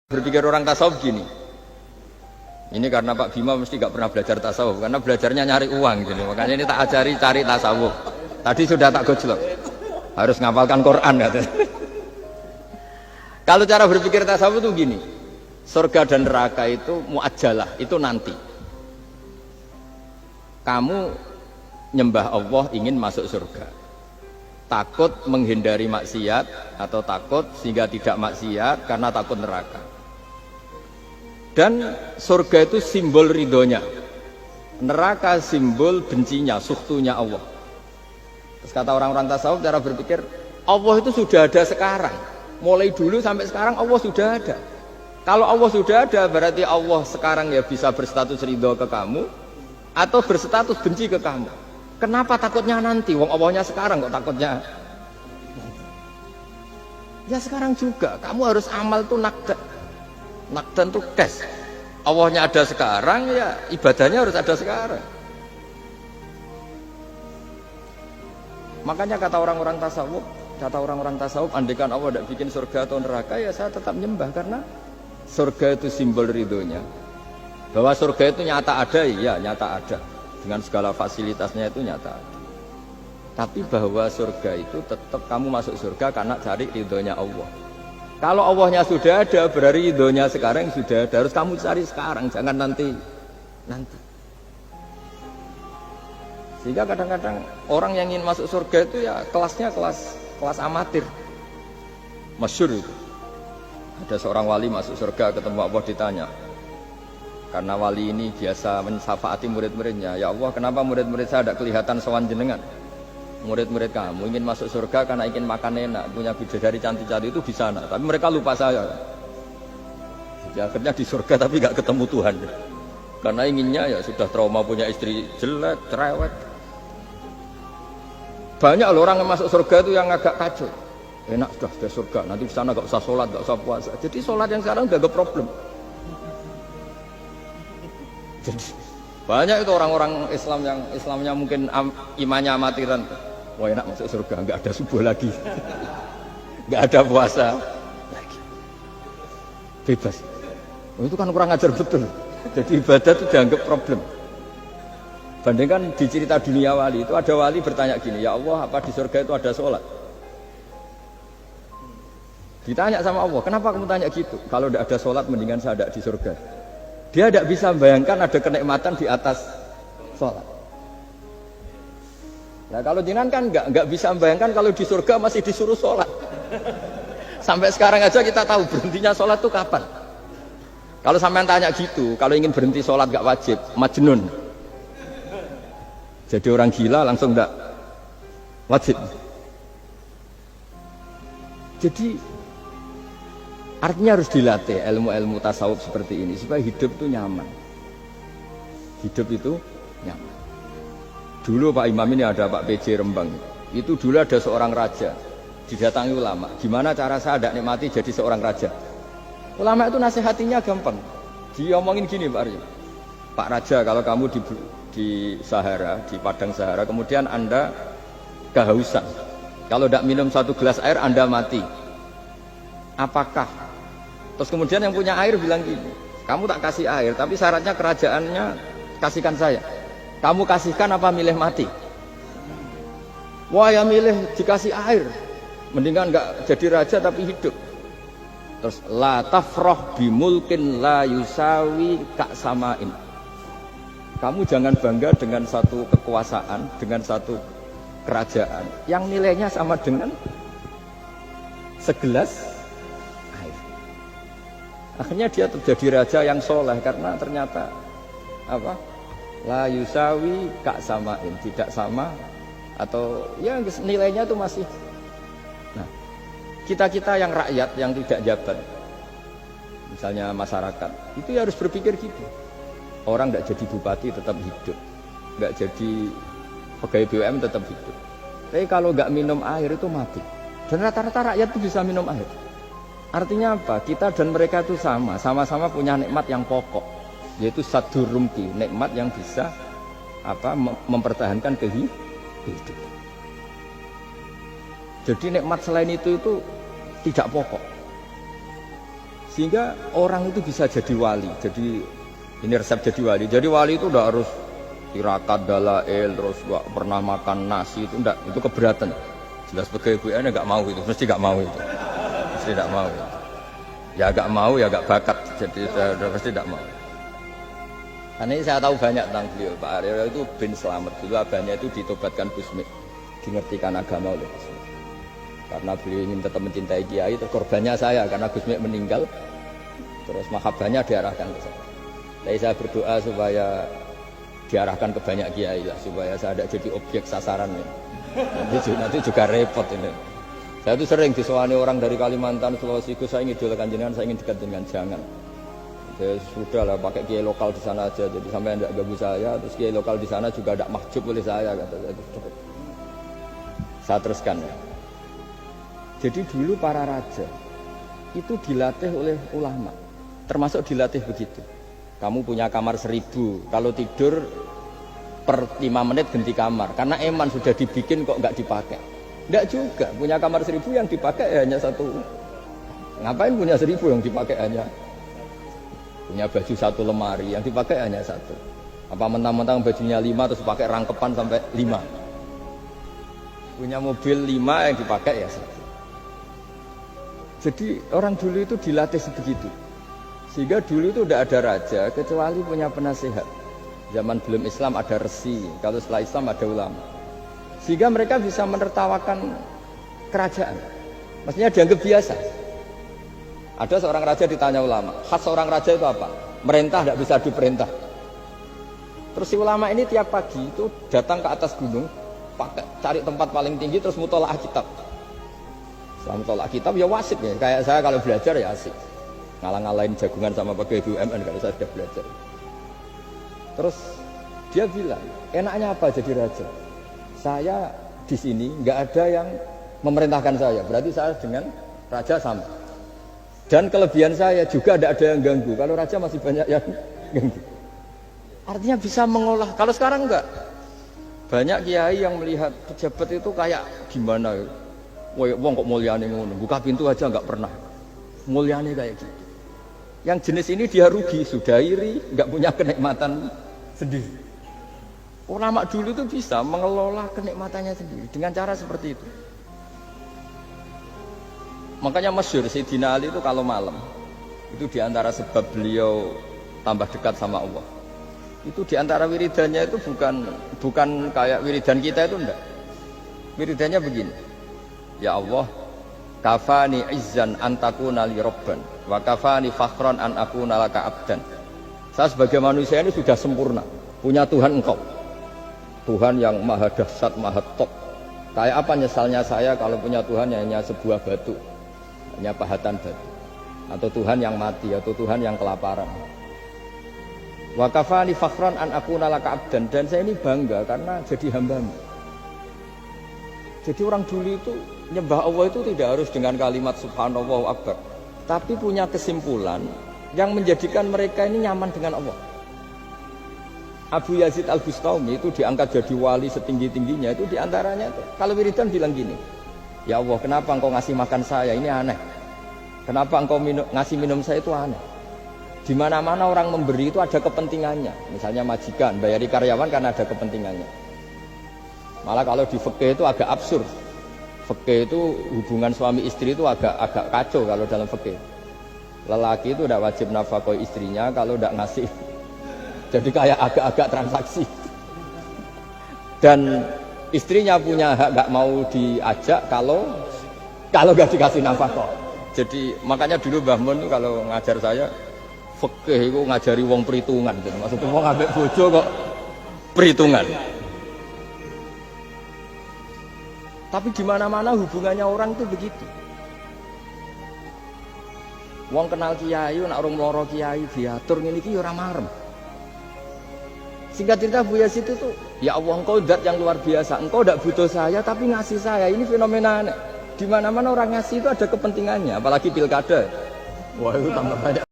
Berpikir orang tasawuf gini, ini karena Pak Bima mesti gak pernah belajar tasawuf, karena belajarnya nyari uang gini, makanya ini tak ajari cari tasawuf. Tadi sudah tak gojlok, harus ngapalkan Quran katanya. Kalau cara berpikir tasawuf itu gini, surga dan neraka itu muajjalah, itu nanti. Kamu nyembah Allah ingin masuk surga, takut menghindari maksiat atau takut sehingga tidak maksiat karena takut neraka. Dan surga itu simbol ridhonya, neraka simbol bencinya, sukhtunya Allah. Terus kata orang-orang tasawuf cara berpikir, Allah itu sudah ada sekarang, mulai dulu sampai sekarang Allah sudah ada. Kalau Allah sudah ada berarti Allah sekarang ya bisa berstatus ridho ke kamu atau berstatus benci ke kamu. Kenapa takutnya nanti? Wong Allahnya sekarang kok takutnya? Ya sekarang juga, kamu harus amal tuh nakdan tuh kes. Allahnya ada sekarang, ya ibadahnya harus ada sekarang. Makanya kata orang-orang tasawuf, andaikan Allah tidak bikin surga atau neraka, ya saya tetap nyembah karena surga itu simbol ridhonya. Bahwa surga itu nyata ada, ya nyata ada. Dengan segala fasilitasnya itu nyata ada. Tapi bahwa surga itu tetap kamu masuk surga karena cari ridhonya Allah. Kalau Allahnya sudah ada, berarti ridhonya sekarang sudah ada. Harus kamu cari sekarang, jangan nanti. Sehingga kadang-kadang orang yang ingin masuk surga itu ya kelasnya kelas amatir. Masyhur itu. Ada seorang wali masuk surga, ketemu Allah, ditanya. Karena wali ini biasa mensyafaati murid-muridnya. Ya Allah, kenapa murid-murid saya tidak kelihatan sowan jenengan? Murid-murid kamu ingin masuk surga karena ingin makan enak, punya bidadari cantik-cantik itu di sana, tapi mereka lupa saya. Jadi akhirnya di surga tapi gak ketemu Tuhan, karena inginnya ya sudah trauma punya istri jelek, cerewet. Banyak loh orang yang masuk surga itu yang agak kacau. Enak sudah surga, nanti di sana gak usah sholat, gak usah puasa. Jadi sholat yang sekarang udah gak problem. Jadi banyak itu orang-orang Islam yang Islamnya mungkin imannya amatiran. Wah enak masuk surga, nggak ada subuh lagi, nggak ada puasa lagi, bebas. Oh, itu kan kurang ajar betul. Jadi ibadah itu dianggap problem. Bandingkan di cerita dunia wali itu ada wali bertanya gini, ya Allah apa di surga itu ada sholat? Ditanya sama Allah, kenapa kamu tanya gitu? Kalau tidak ada sholat mendingan saya tidak di surga. Dia tidak bisa membayangkan ada kenikmatan di atas sholat. Nah kalau jinan kan nggak bisa membayangkan kalau di surga masih disuruh sholat. Sampai sekarang aja kita tahu berhentinya sholat itu kapan. Kalau sampean tanya gitu, kalau ingin berhenti sholat nggak wajib, majnun. Jadi orang gila langsung nggak wajib. Jadi artinya harus dilatih ilmu-ilmu tasawuf seperti ini supaya hidup itu nyaman. Hidup itu nyaman. Dulu Pak Imam ini ada Pak PJ Rembang. Itu dulu ada seorang raja didatangi ulama. Gimana cara saya tidak nikmati jadi seorang raja? Ulama itu nasihatinya gampang. Dia omongin gini Pak Aryo. Pak Raja, kalau kamu di Sahara, di padang Sahara, kemudian Anda kehausan. Kalau tidak minum satu gelas air Anda mati. Apakah? Terus kemudian yang punya air bilang gini, kamu tak kasih air, tapi syaratnya kerajaannya kasihkan saya. Kamu kasihkan apa milih mati? Wah ya milih dikasih air, mendingan nggak jadi raja tapi hidup. Terus la tafrah bimulkin la yusawi kak samain. Kamu jangan bangga dengan satu kekuasaan, dengan satu kerajaan yang nilainya sama dengan segelas air. Akhirnya dia terjadi raja yang soleh karena ternyata apa? La yusawi kak samain, tidak sama atau ya nilainya itu masih. Nah, kita yang rakyat yang tidak jabat, misalnya masyarakat, itu ya harus berpikir gitu. Orang nggak jadi bupati tetap hidup, nggak jadi pegawai BUMN tetap hidup. Tapi kalau nggak minum air itu mati. Dan rata-rata rakyat itu bisa minum air. Artinya apa? Kita dan mereka itu sama-sama punya nikmat yang pokok. Yaitu satu rumki, nikmat yang bisa mempertahankan kehidupan. Jadi nikmat selain itu tidak pokok. Sehingga orang itu bisa jadi wali. Jadi ini resep jadi wali. Jadi wali itu udah harus tirakat dalail, terus gak pernah makan nasi, itu enggak, itu keberatan. Jelas sebagai ibu anda nggak mau itu, mesti nggak mau itu, mesti nggak mau. Ya nggak mau, ya nggak bakat, jadi sudah pasti nggak mau. Karena ini saya tahu banyak tentang beliau. Pak Aryo itu bin Slamet, dulu abahnya itu ditobatkan Gusmi, dingertikan agama oleh Gusmi. Karena beliau ingin tetap mencintai Kiai, terus korbannya saya karena Gusmi meninggal, terus mahabbahnya diarahkan ke saya. Tapi saya berdoa supaya diarahkan ke banyak kiai lah, supaya saya tidak jadi objek sasaran ya. Nanti juga repot ini. Saya itu sering disewani orang dari Kalimantan, Sulawesi, saya ingin idolakan jenengan, saya ingin dekat dengan jangan. Ya sudah lah, pakai kiai lokal di sana aja, jadi sampai tidak ganggu saya. Terus kiai lokal di sana juga tidak mahjub oleh saya, kata saya. Saya teruskan ya. Jadi dulu para raja itu dilatih oleh ulama, termasuk dilatih begitu. Kamu punya kamar 1000, kalau tidur per 5 menit ganti kamar. Karena eman sudah dibikin kok nggak dipakai. Nggak juga, punya kamar 1000 yang dipakai hanya satu. Ngapain punya 1000 yang dipakai hanya? Punya baju 1 lemari, yang dipakai hanya 1. Apa mentang-mentang bajunya 5 terus pakai rangkepan sampai 5. Punya mobil 5 yang dipakai ya 1. Jadi orang dulu itu dilatih sebegitu. Sehingga dulu itu tidak ada raja kecuali punya penasehat. Zaman belum Islam ada resi, kalau setelah Islam ada ulama. Sehingga mereka bisa menertawakan kerajaan. Maksudnya dianggap biasa. Ada seorang raja ditanya ulama, khas seorang raja itu apa? Merintah tidak bisa diperintah. Terus si ulama ini tiap pagi itu datang ke atas gunung, cari tempat paling tinggi terus mutolaah kitab. Setelah mutolaah kitab ya wasik ya, kayak saya kalau belajar ya asik. Ngalang-ngalain jagungan sama pegawai BUMN kalau saya sudah belajar. Terus dia bilang, enaknya apa jadi raja? Saya di sini nggak ada yang memerintahkan saya, berarti saya dengan raja sama. Dan kelebihan saya juga tidak ada yang ganggu. Kalau raja masih banyak yang ganggu. Artinya bisa mengolah. Kalau sekarang enggak. Banyak kiai yang melihat pejabat itu kayak gimana? Wong kok mulyane ngono, buka pintu aja nggak pernah. Mulyane kayak gitu. Yang jenis ini dia rugi, sudah iri, nggak punya kenikmatan sendiri. Ulama dulu itu bisa mengelola kenikmatannya sendiri dengan cara seperti itu. Makanya masyhur Sayyidina Ali itu kalau malam itu diantara sebab beliau tambah dekat sama Allah. Itu diantara wiridannya itu bukan kayak wiridan kita itu enggak. Wiridannya begini. Ya Allah, kafani izzan antakuna li robban wa kafani fakhran an akuna laka abdan. Saya sebagai manusia ini sudah sempurna, punya Tuhan engkau, Tuhan yang maha dahsyat, maha top. Kayak apa nyesalnya saya kalau punya Tuhan yang hanya sebuah batu, hanya pahatan batu, atau Tuhan yang mati, atau Tuhan yang kelaparan. Wa kafani fakhran an akuna laka abdan. Dan saya ini bangga karena jadi hamba-Mu. Jadi orang dulu itu nyembah Allah itu tidak harus dengan kalimat subhanallah akbar, tapi punya kesimpulan yang menjadikan mereka ini nyaman dengan Allah. Abu Yazid Al-Bustami itu diangkat jadi wali setinggi-tingginya itu diantaranya itu. Kalau wiridan bilang gini, ya Allah kenapa engkau ngasih makan saya, ini aneh. Kenapa engkau ngasih minum saya itu aneh. Di mana-mana orang memberi itu ada kepentingannya. Misalnya majikan, bayari karyawan karena ada kepentingannya. Malah kalau di fikih itu agak absurd. Fikih itu hubungan suami istri itu agak kacau kalau dalam fikih. Lelaki itu tidak wajib nafkah istrinya kalau tidak ngasih. Jadi kayak agak-agak transaksi. Dan istrinya punya hak nggak mau diajak kalau nggak dikasih nafkah. Jadi makanya dulu Mbah Mun itu kalau ngajar saya fikih itu ngajari wong perhitungan. Gitu. Maksudnya wong ambek bojo kok perhitungan. Tapi di mana-mana hubungannya orang itu begitu. Wong kenal kiai, nak orang meloro kiai diatur ngene iki ora marem. Singkat cerita Bu Yazid itu, ya Allah engkau zat yang luar biasa, engkau tidak butuh saya tapi ngasih saya. Ini fenomena aneh. Di mana-mana orang ngasih itu ada kepentingannya, apalagi pilkada. Wah itu tambah banyak.